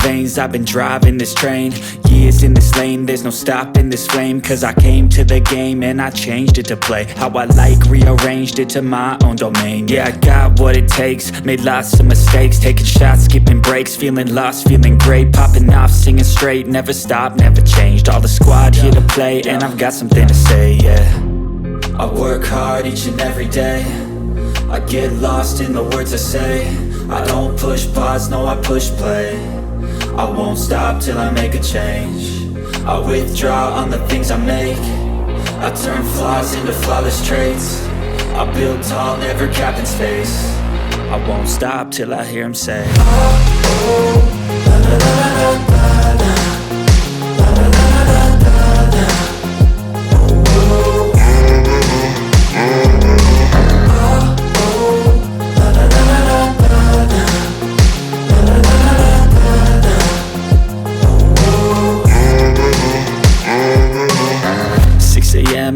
veins, I've been driving this train. Years in this lane, there's no stopping this flame. Cause I came to the game and I changed it to play how I like, rearranged it to my own domain. Yeah, I got what it takes, made lots of mistakes, taking shots, skipping breaks, feeling lost, feeling great, popping off, singing straight, never stopped, never changed. All the squad here to play and I've got something to say, yeah. I work hard each and every day, I get lost in the words I say. I don't push pause, no I push play. I won't stop till I make a change. I withdraw on the things I make. I turn flaws into flawless traits. I build tall, never capped in space. I won't stop till I hear him say, oh, la la la la la la, la la la la la la, oh, oh.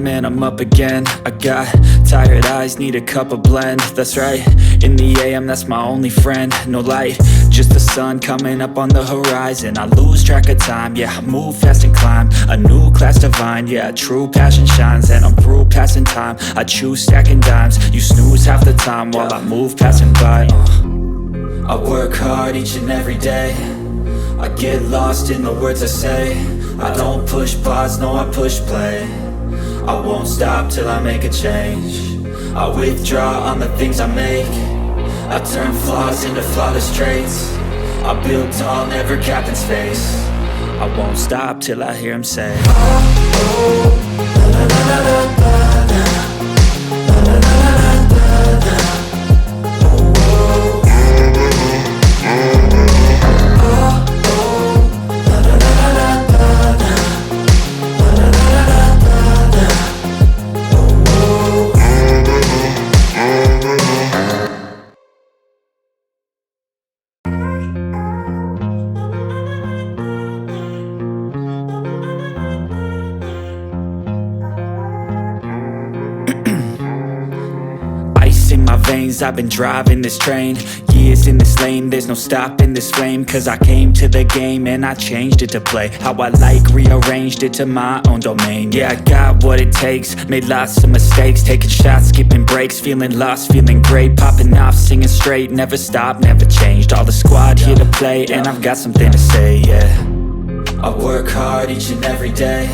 And I'm up again. I got tired eyes, need a cup of blend. That's right, in the AM, that's my only friend. No light, just the sun coming up on the horizon. I lose track of time, yeah, I move fast and climb a new class divine, yeah, true passion shines. And I'm through passing time, I choose stacking dimes. You snooze half the time while I move passing by. I work hard each and every day, I get lost in the words I say. I don't push pause, no I push play. I won't stop till I make a change. I withdraw on the things I make. I turn flaws into flawless traits. I build tall, never capped in space. I won't stop till I hear him say, oh, oh, la la la la la la, la la la la la la, oh, oh. I've been driving this train. Years in this lane, there's no stopping this flame. Cause I came to the game and I changed it to play how I like, rearranged it to my own domain. Yeah, I got what it takes, made lots of mistakes, taking shots, skipping breaks, feeling lost, feeling great, popping off, singing straight, never stopped, never changed. All the squad here to play and I've got something to say, yeah. I work hard each and every day,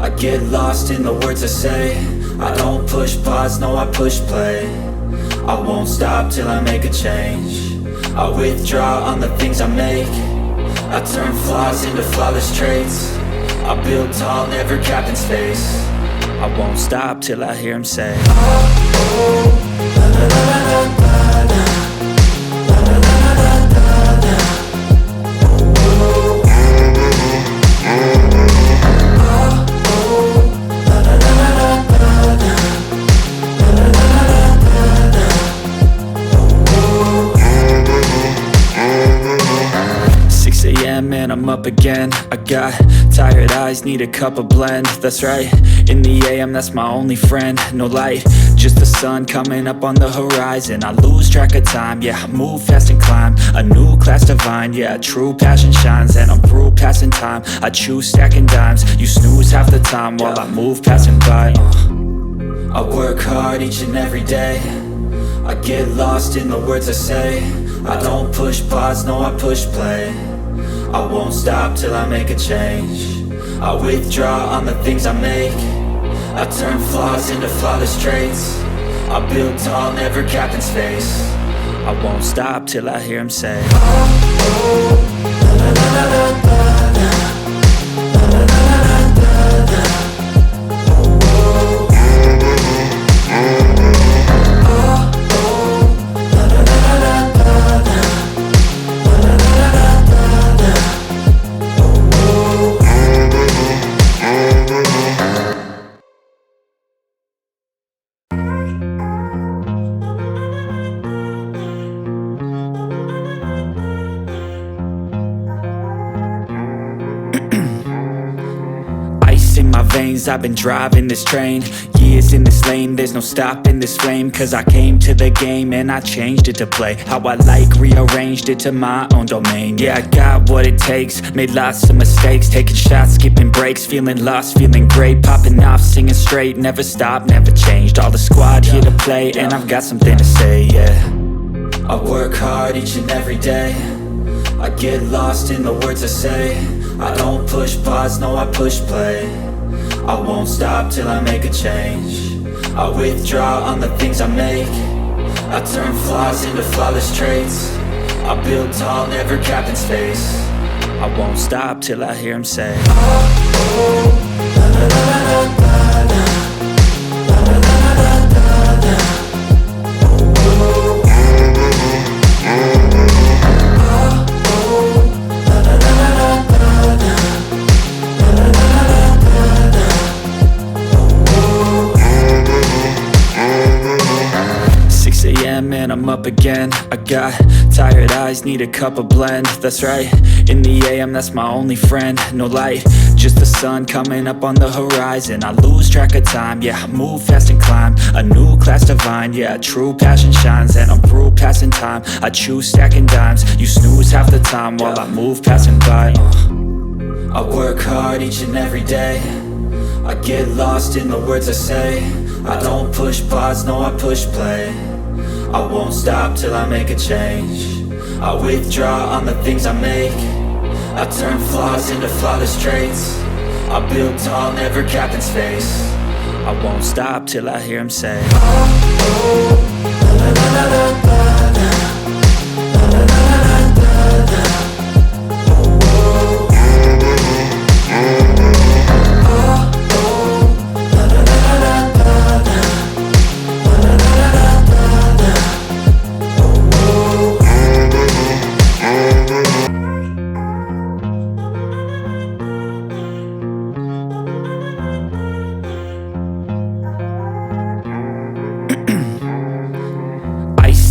I get lost in the words I say. I don't push pause, no I push play. I won't stop till I make a change. I withdraw on the things I make. I turn flaws into flawless traits. I build tall, never capped in space. I won't stop till I hear him say, oh, oh, la la la la la la, la la la la la la, oh, oh. And I'm up again. I got tired eyes, need a cup of blend. That's right, in the AM, that's my only friend. No light, just the sun coming up on the horizon. I lose track of time, yeah, I move fast and climb a new class divine, yeah, true passion shines. And I'm through passing time, I choose stacking dimes. You snooze half the time while I move passing by. I work hard each and every day, I get lost in the words I say. I don't push pause, no I push play. I won't stop till I make a change. I withdraw on the things I make. I turn flaws into flawless traits. I build tall, never capped in space. I won't stop till I hear him say, oh, oh, la la la la la la, la la la la la la, oh, oh. I've been driving this train. Years in this lane, there's no stopping this flame. Cause I came to the game and I changed it to play how I like, rearranged it to my own domain. Yeah, I got what it takes, made lots of mistakes, taking shots, skipping breaks, feeling lost, feeling great, popping off, singing straight, never stopped, never changed. All the squad here to play, and I've got something to say, yeah. I work hard each and every day, I get lost in the words I say. I don't push pause, no I push play. I won't stop till I make a change. I withdraw on the things I make. I turn flaws into flawless traits. I build tall, never capped in space. I won't stop till I hear him say, oh, oh, la la la la la la, la la la la la la, oh, oh, and I'm up again. I got tired eyes, need a cup of blend. That's right, in the AM, that's my only friend. No light, just the sun coming up on the horizon. I lose track of time, yeah, I move fast and climb a new class divine, yeah, true passion shines. And I'm through passing time, I choose stacking dimes. You snooze half the time while I move passing by. I work hard each and every day, I get lost in the words I say. I don't push pause, no I push play. I won't stop till I make a change. I withdraw on the things I make. I turn flaws into flawless traits. I build tall, never capped in space. I won't stop till I hear him say, oh, oh, la la la la la la, la la la la la la, oh, oh,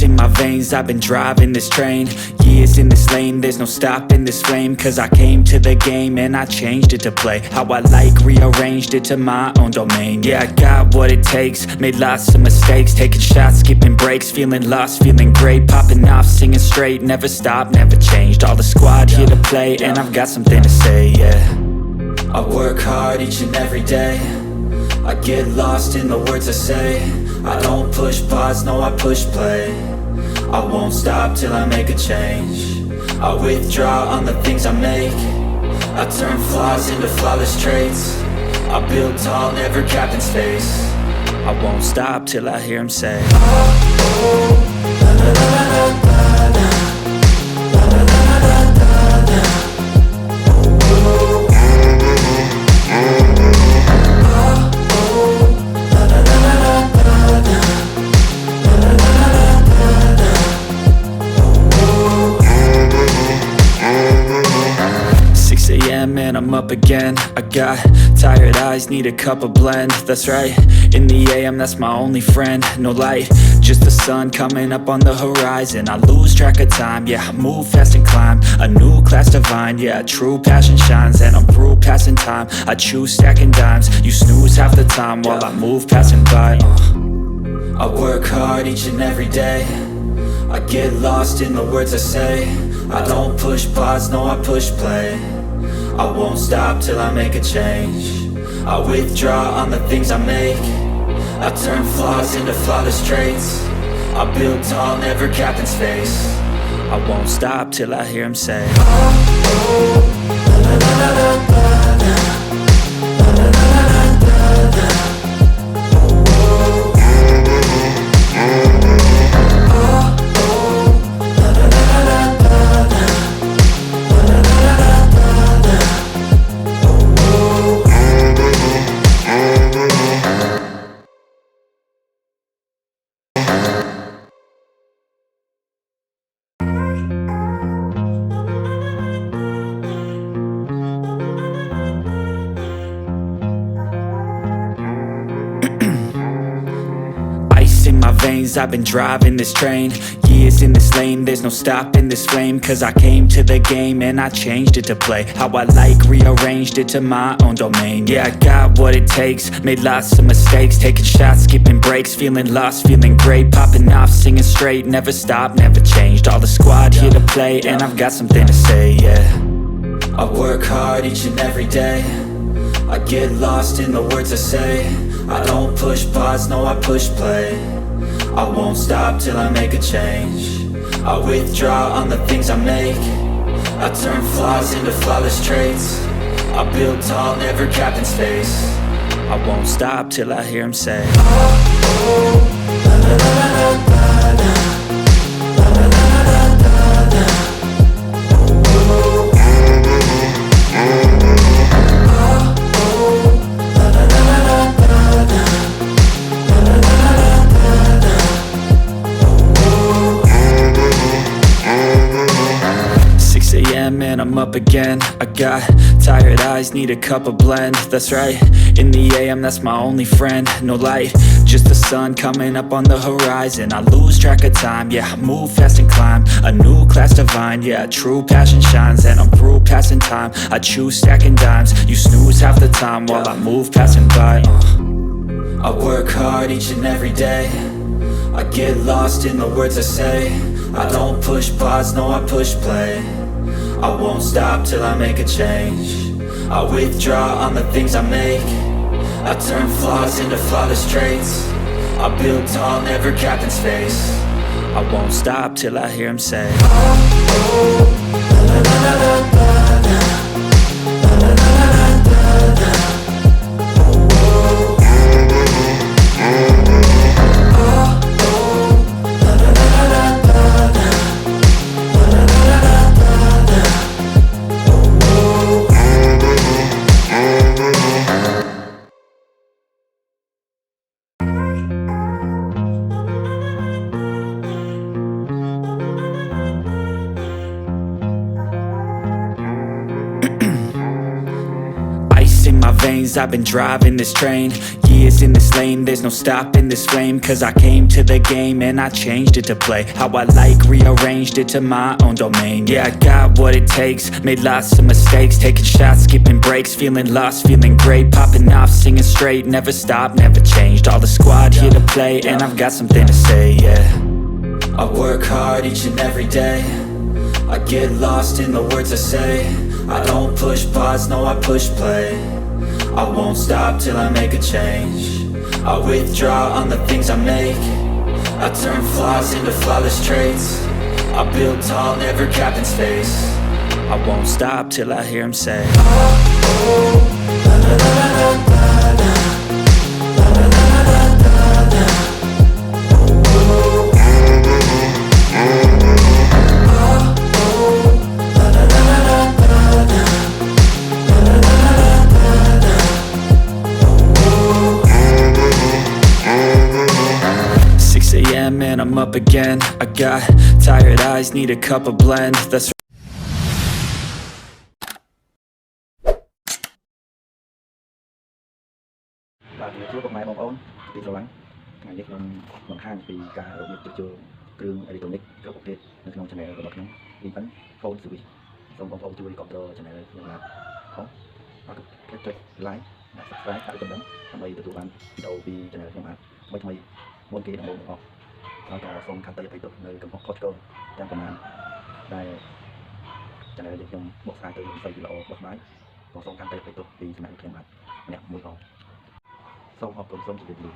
in my veins, I've been driving this train. Years in this lane, there's no stopping this flame. Cause I came to the game and I changed it to play how I like, rearranged it to my own domain. Yeah, I got what it takes, made lots of mistakes, taking shots, skipping breaks, feeling lost, feeling great, popping off, singing straight, never stopped, never changed. All the squad here to play, and I've got something to say, yeah. I work hard each and every day, I get lost in the words I say. I don't push pause, no I push play. I won't stop till I make a change. I withdraw on the things I make. I turn flaws into flawless traits. I build tall, never capped in space. I won't stop till I hear him say, oh, oh, la la la la la la, la la la la la la, oh, oh, and I'm up again. I got tired eyes, need a cup of blend. That's right, in the AM, that's my only friend. No light, just the sun coming up on the horizon. I lose track of time, yeah, I move fast and climb a new class divine, yeah, true passion shines. And I'm through passing time, I choose stacking dimes. You snooze half the time while I move passing by. I work hard each and every day, I get lost in the words I say. I don't push pause, no I push play. I won't stop till I make a change. I withdraw on the things I make. I turn flaws into flawless traits. I build tall, never capped in space. I won't stop till I hear him say, oh, oh, la la la la la la, la la la la la la, oh, oh, la la la la la la, la la la la la la, oh, veins, I've been driving this train. Years in this lane, there's no stopping this flame. Cause I came to the game and I changed it to play how I like, rearranged it to my own domain. Yeah, I got what it takes, made lots of mistakes, taking shots, skipping breaks, feeling lost, feeling great, popping off, singing straight, never stopped, never changed. All the squad here to play and I've got something to say, yeah. I work hard each and every day, I get lost in the words I say. I don't push pause, no I push play. I won't stop till I make a change. I withdraw on the things I make. I turn flaws into flawless traits. I build tall, never capped in space. I won't stop till I hear him say, oh, oh, la la la la la la, la la la la la la, oh, oh, and I'm up again. I got tired eyes, need a cup of blend. That's right, in the AM, that's my only friend. No light, just the sun coming up on the horizon. I lose track of time, yeah, I move fast and climb a new class divine, yeah, true passion shines. And I'm through passing time, I choose stacking dimes. You snooze half the time while I move passing by. I work hard each and every day, I get lost in the words I say. I don't push pause, no I push play. I won't stop till I make a change. I withdraw on the things I make. I turn flaws into flawless traits. I build tall, never capped in space. I won't stop till I hear him say, oh, oh, la la la la la la, la la la la la la. In my veins, I've been driving this train. Years in this lane, there's no stopping this flame. Cause I came to the game and I changed it to play how I like, rearranged it to my own domain. Yeah, I got what it takes, made lots of mistakes, taking shots, skipping breaks, feeling lost, feeling great, popping off, singing straight, never stopped, never changed. All the squad here to play and I've got something to say, yeah. I work hard each and every day, I get lost in the words I say. I don't push pause, no I push play. I won't stop till I make a change. I withdraw on the things I make. I turn flaws into flawless traits. I build tall, never capped in space. I won't stop till I hear him say, oh, oh, la la la la la la, la la la la la la, oh, oh, and I'm up again. I got tired eyes, need a cup of blend. That's Và thì chúa con bông ôn thì rồi ngày nhất mình bằng hàng thì cả ở một chỗ trường electronic cho một cái nông channel của bạn đi bắn phone xử lý xong bông chui còn cho channel nhưng mà không và cái like và subscribe cả cái đó làm bây giờ tụi bạn đầu vì channel nhưng mà mấy thằng môn kia là môn họ nó có xong khăn tay phải tục nơi cầm hot cơ đang còn làm đây channel dùng một sai từ xây lộ bật máy còn xong khăn tay phải tục vì channel thêm bạn nhạc mùi còn xong học cùng xong chỉ được